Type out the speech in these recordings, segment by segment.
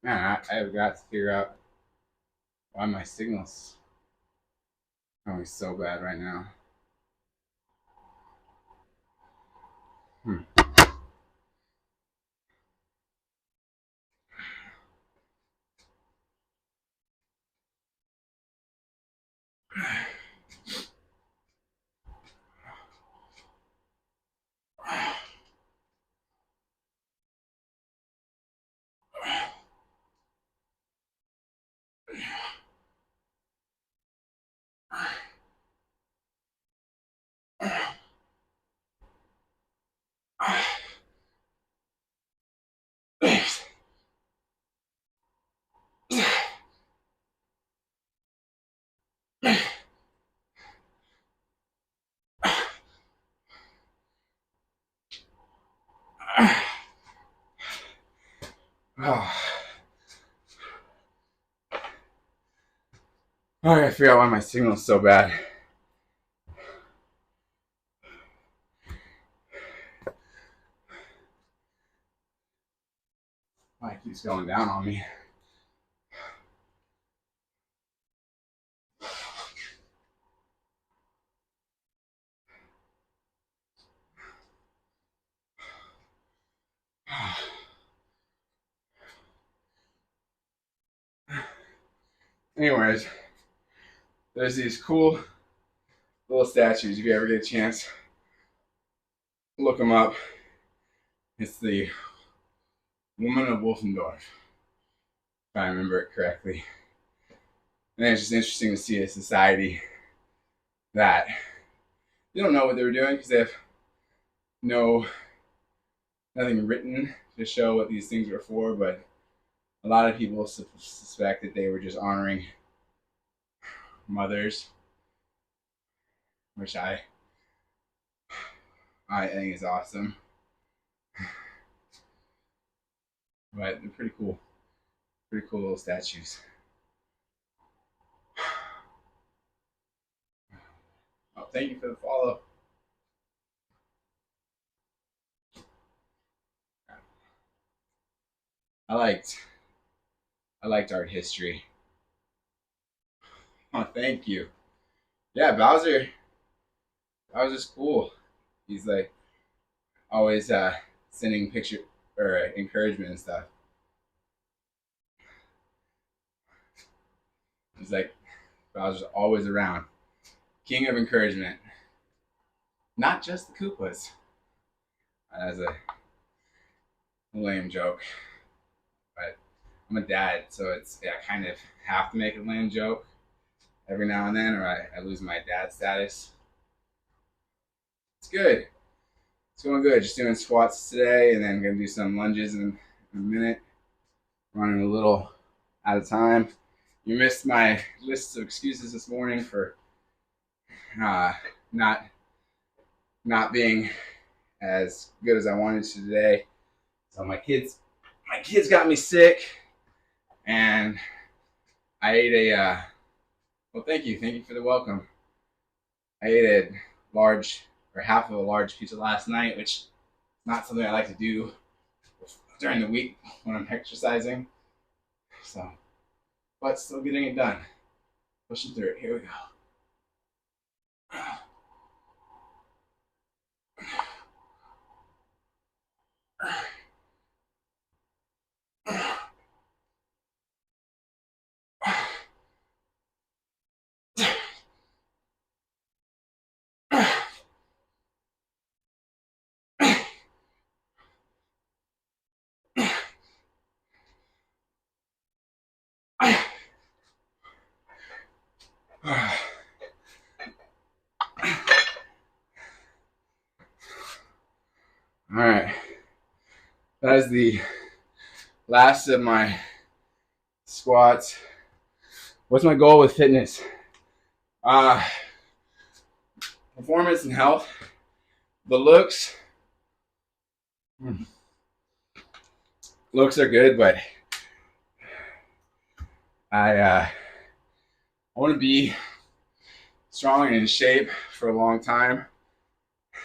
Man, I've got to figure out why my signal's going so bad right now. Hmm. Oh. I gotta figure out why my signal's so bad. Why it keeps going down on me. Anyways, there's these cool little statues. If you ever get a chance, look them up. It's the Woman of Wolfendorf, if I remember it correctly. And it's just interesting to see a society that they don't know what they were doing because they have no nothing written to show what these things were for, but a lot of people suspect that they were just honoring mothers, which I think is awesome. But they're pretty cool little statues. Oh, thank you for the follow. I liked I liked art history. Oh, thank you. Yeah, Bowser's cool. He's like always sending picture or encouragement and stuff. He's like Bowser's always around. King of encouragement. Not just the Koopas. As a lame joke. But I'm a dad, so I kind of have to make a lame joke every now and then, or I lose my dad status. It's good. It's going good. Just doing squats today, and then gonna do some lunges in a minute. Running a little out of time. You missed my list of excuses this morning for uh, not not being as good as I wanted to today. So my kids got me sick, and I ate a. Well, thank you for the welcome. I ate a large or half of a large pizza last night, which is not something I like to do during the week when I'm exercising. So, but still getting it done. Pushing through it. Here we go. All right. That is the last of my squats. What's my goal with fitness? Uh, Performance and health. The looks are good, but I want to be strong and in shape for a long time.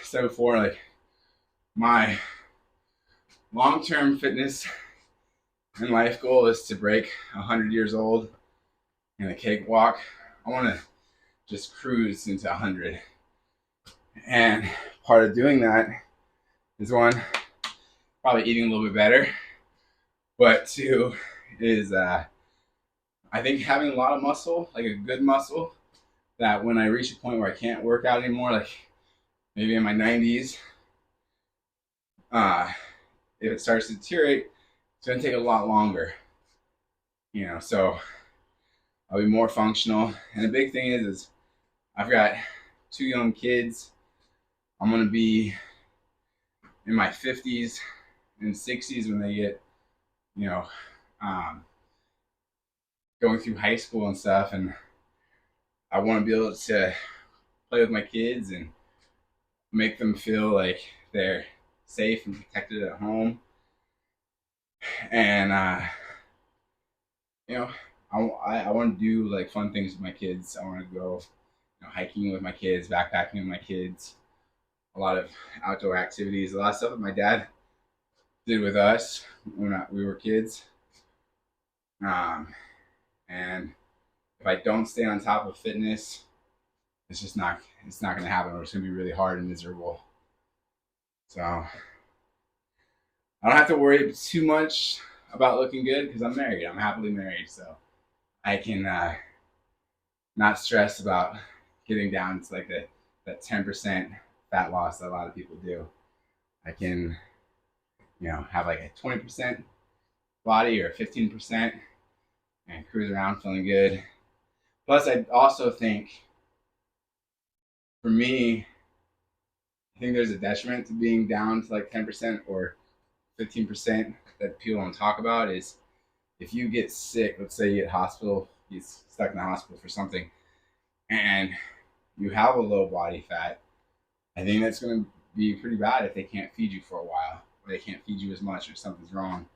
So before, like my long-term fitness and life goal is to break 100 years old in a cakewalk. I want to just cruise into 100. And part of doing that is one, probably eating a little bit better, but two is I think having a lot of muscle, like a good muscle, that when I reach a point where I can't work out anymore, like maybe in my 90s, uh, if it starts to deteriorate, it's gonna take a lot longer, So I'll be more functional. And the big thing is I've got 2 young kids. I'm gonna be in my 50s and 60s when they get, you know, um, going through high school and stuff, and I want to be able to play with my kids and make them feel like they're safe and protected at home. And you know, I want to do like fun things with my kids. I want to go, hiking with my kids, backpacking with my kids, a lot of outdoor activities, a lot of stuff that my dad did with us when we were kids. Um, and if I don't stay on top of fitness, it's not going to happen, or it's going to be really hard and miserable. So I don't have to worry too much about looking good because I'm married. I'm happily married, so I can not stress about getting down to like that 10% fat loss that a lot of people do. I can, have like a 20% body or 15% and cruise around feeling good. Plus, I also think for me, I think there's a detriment to being down to like 10% or 15% that people don't talk about is if you get sick, let's say you get stuck in the hospital for something, and you have a low body fat, I think that's going to be pretty bad if they can't feed you for a while, or they can't feed you as much, or something's wrong.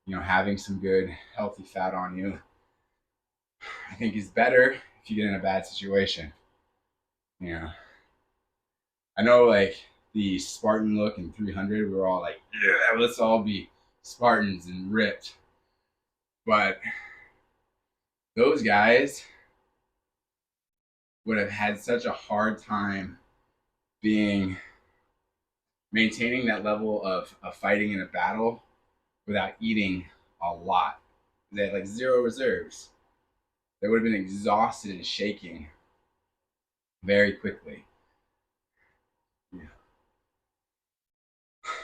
Having some good, healthy fat on you, I think is better if you get in a bad situation. I know like the Spartan look in 300, we were all like, yeah, let's all be Spartans and ripped. But those guys would have had such a hard time being maintaining that level of fighting in a battle without eating a lot. They had like zero reserves. They would have been exhausted and shaking very quickly. Yeah.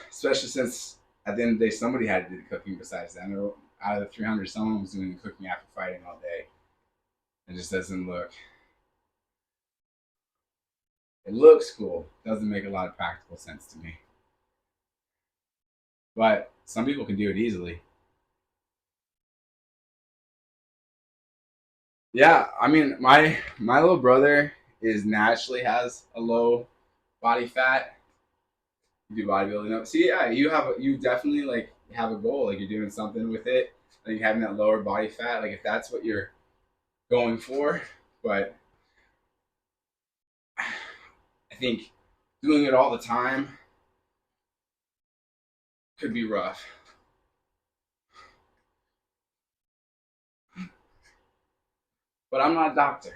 Especially since at the end of the day, somebody had to do the cooking besides them. Out of the 300, someone was doing the cooking after fighting all day. It just doesn't look. It looks cool. Doesn't make a lot of practical sense to me. But some people can do it easily. Yeah, I mean, my little brother is naturally has a low body fat. You do bodybuilding. No, see, yeah, you definitely like have a goal. Like you're doing something with it. Like having that lower body fat. Like if that's what you're going for, but I think doing it all the time could be rough. But I'm not a doctor.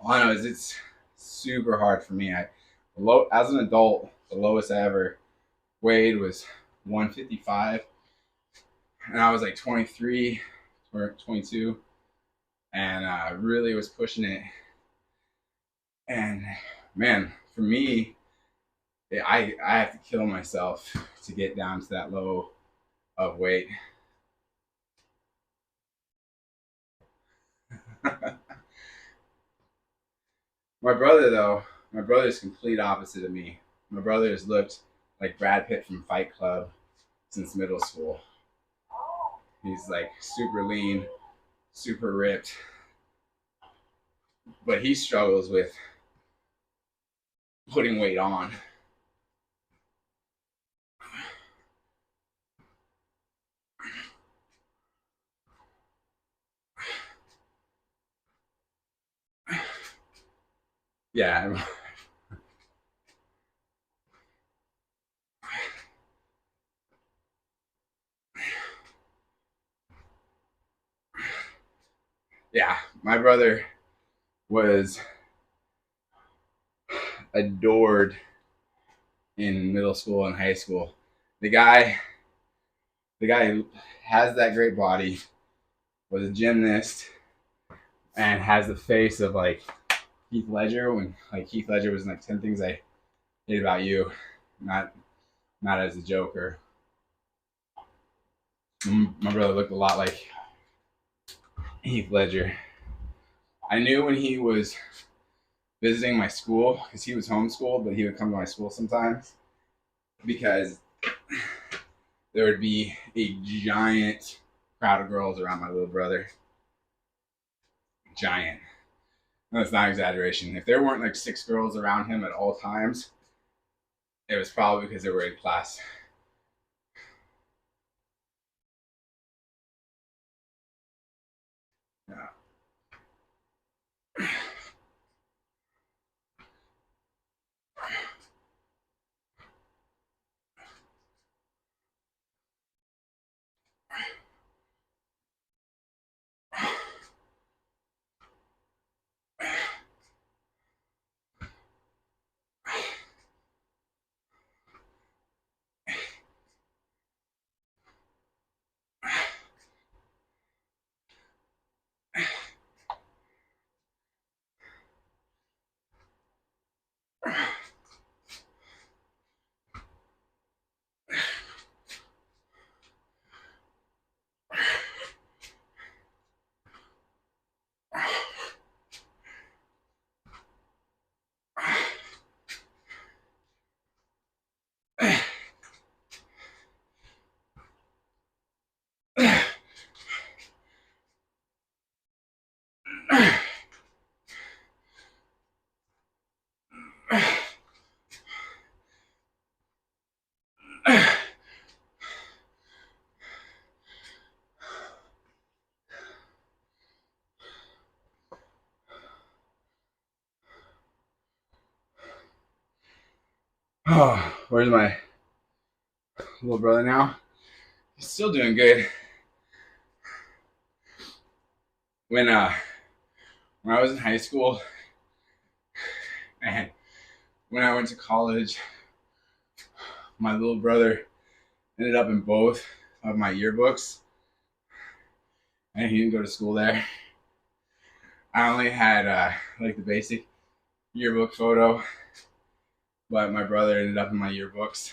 All I know is it's super hard for me. As an adult, the lowest I ever weighed was 155, and I was like 23 or 22, and really was pushing it. And man, for me, I have to kill myself to get down to that low of weight. My brother's complete opposite of me. My brother has looked like Brad Pitt from Fight Club since middle school. He's like super lean, super ripped, but he struggles with putting weight on. Yeah, My brother was adored in middle school and high school. The guy, the guy has that great body, was a gymnast, and has the face of like Heath Ledger when like Heath Ledger was in like 10 Things I Hate About You, not not as a Joker. My brother looked a lot like Heath Ledger. I knew when he was visiting my school because he was homeschooled, but he would come to my school sometimes because there would be a giant crowd of girls around my little brother. Giant. That's not exaggeration. If there weren't like 6 girls around him at all times, it was probably because they were in class. Yeah. Oh, where's my little brother now? He's still doing good. When when I was in high school and when I went to college, my little brother ended up in both of my yearbooks, and he didn't go to school there. I only had like the basic yearbook photo, but my brother ended up in my yearbooks.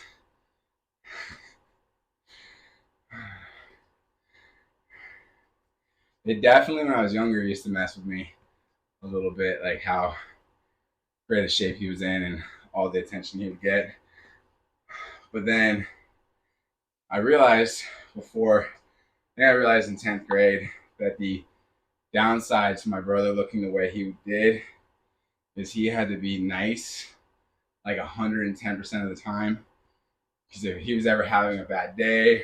It definitely, when I was younger, used to mess with me a little bit, like how great a shape he was in and all the attention he would get. But then I realized I realized in 10th grade that the downside to my brother looking the way he did is he had to be nice like 110% of the time. Because if he was ever having a bad day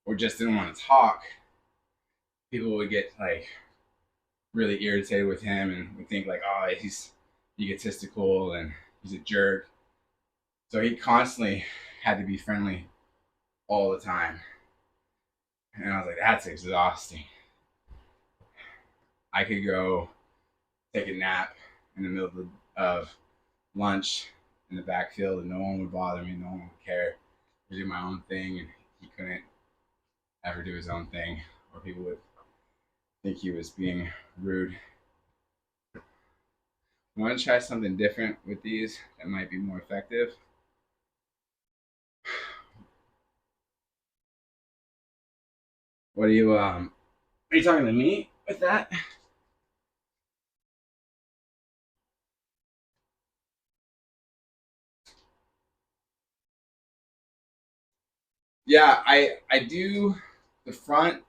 or just didn't want to talk, people would get like really irritated with him and would think like, oh, he's egotistical and he's a jerk. So he constantly had to be friendly all the time. And I was like, that's exhausting. I could go take a nap in the middle of lunch in the backfield and no one would bother me, no one would care. I do my own thing and he couldn't ever do his own thing, or people would think he was being rude. I want to try something different with these that might be more effective. What are you talking to me with that? Yeah, I do the front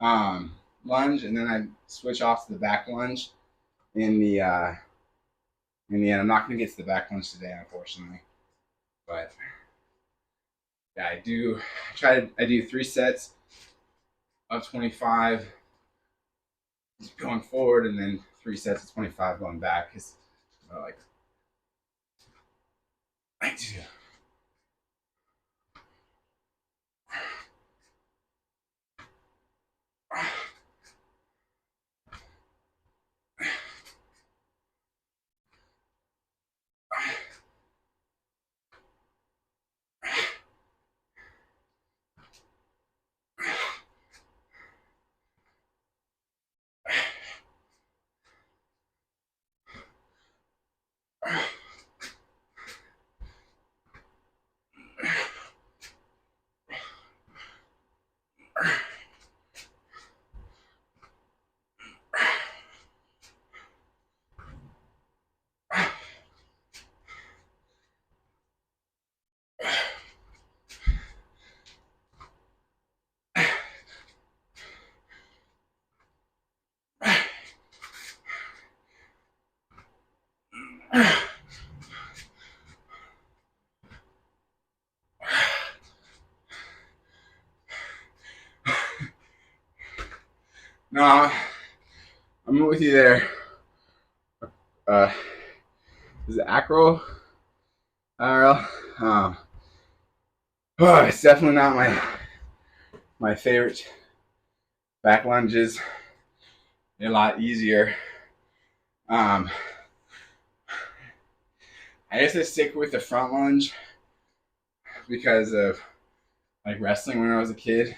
lunge and then I switch off to the back lunge in the end. I'm not gonna get to the back lunge today, unfortunately. But yeah, I do 3 sets of 25 going forward and then 3 sets of 25 going back. Cause like I do. No, I'm with you there. Is it acro? IRL? It's definitely not my favorite. Back lunges, a lot easier. I guess I stick with the front lunge because of like wrestling when I was a kid.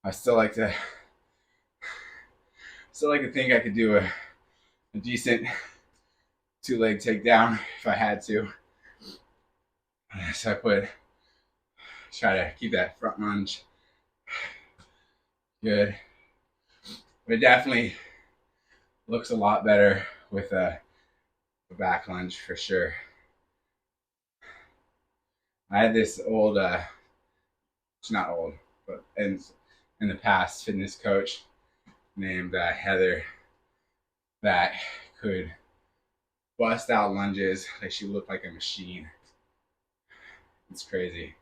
I still like to think I could do a decent 2-leg takedown if I had to. So try to keep that front lunge good. But it definitely looks a lot better with a back lunge for sure. I had this old, it's not old, but in the past, fitness coach named Heather that could bust out lunges like she looked like a machine. It's crazy.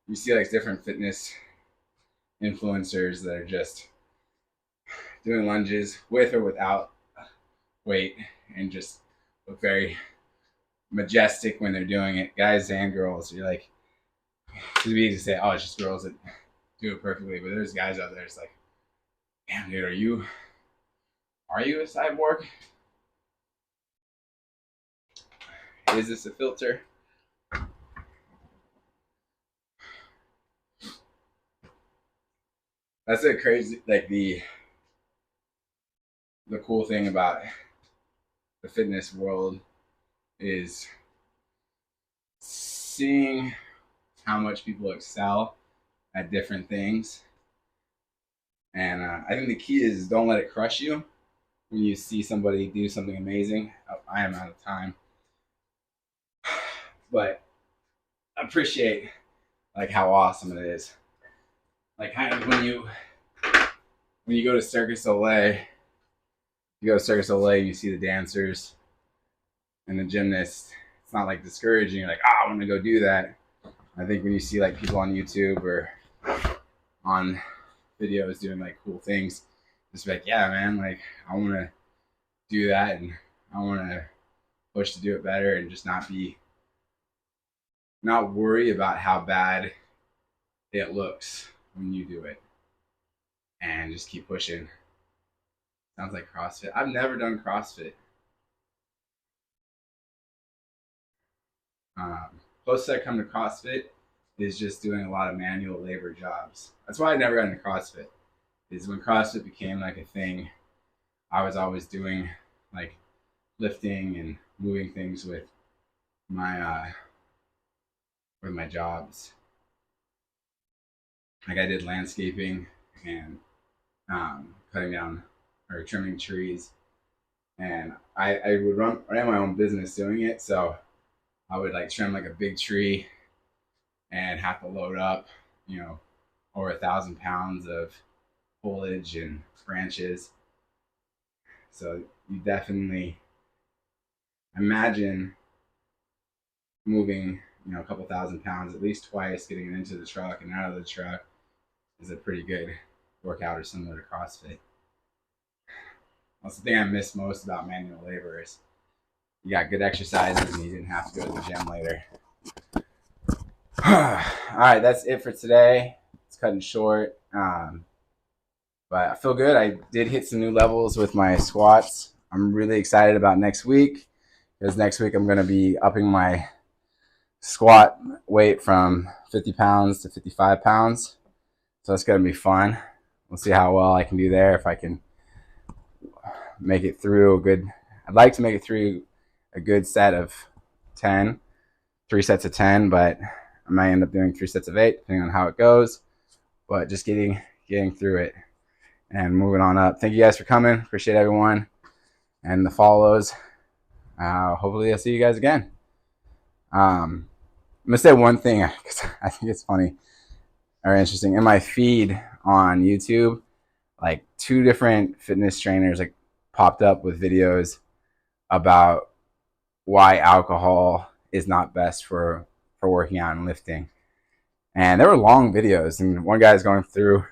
You see like different fitness influencers that are just doing lunges with or without weight and just look very majestic when they're doing it. Guys and girls, you're like, it's easy to say, oh, it's just girls that do it perfectly, but there's guys out there. It's like, damn, dude, are you a cyborg? Is this a filter? That's a crazy, like the cool thing about the fitness world is seeing how much people excel at different things. And I think the key is don't let it crush you when you see somebody do something amazing. I am out of time, but appreciate like how awesome it is. Like kind of when you go to Circus Soleil, you see the dancers and the gymnasts. It's not like discouraging. You're like, I want to go do that. I think when you see like people on YouTube or on videos doing like cool things, just like, yeah, man, like I want to do that and I want to push to do it better and just not worry about how bad it looks when you do it and just keep pushing. Sounds like CrossFit. I've never done CrossFit. Closest I come to CrossFit is just doing a lot of manual labor jobs. That's why I never got into CrossFit. Is when CrossFit became like a thing, I was always doing like lifting and moving things with my jobs. Like I did landscaping and cutting down or trimming trees, and I ran my own business doing it. So I would like trim like a big tree and have to load up, over 1,000 pounds of foliage and branches. So you definitely imagine moving, a couple 1,000 pounds at least twice, getting it into the truck and out of the truck is a pretty good workout or similar to CrossFit. That's the thing I miss most about manual labor is you got good exercises and you didn't have to go to the gym later. All right, that's it for today. It's cutting short. But I feel good. I did hit some new levels with my squats. I'm really excited about next week because next week I'm going to be upping my squat weight from 50 pounds to 55 pounds. So it's going to be fun. We'll see how well I can do there. If I can make it through I'd like to make it through a good set of 10, 3 sets of 10, but I might end up doing 3 sets of 8 depending on how it goes. But just getting through it and moving on up. Thank you guys for coming. Appreciate everyone and the follows. Hopefully I'll see you guys again. I'm gonna say one thing because I think it's funny or interesting. In my feed on YouTube, like 2 different fitness trainers like popped up with videos about why alcohol is not best for working out and lifting. And they were long videos, and one guy's going through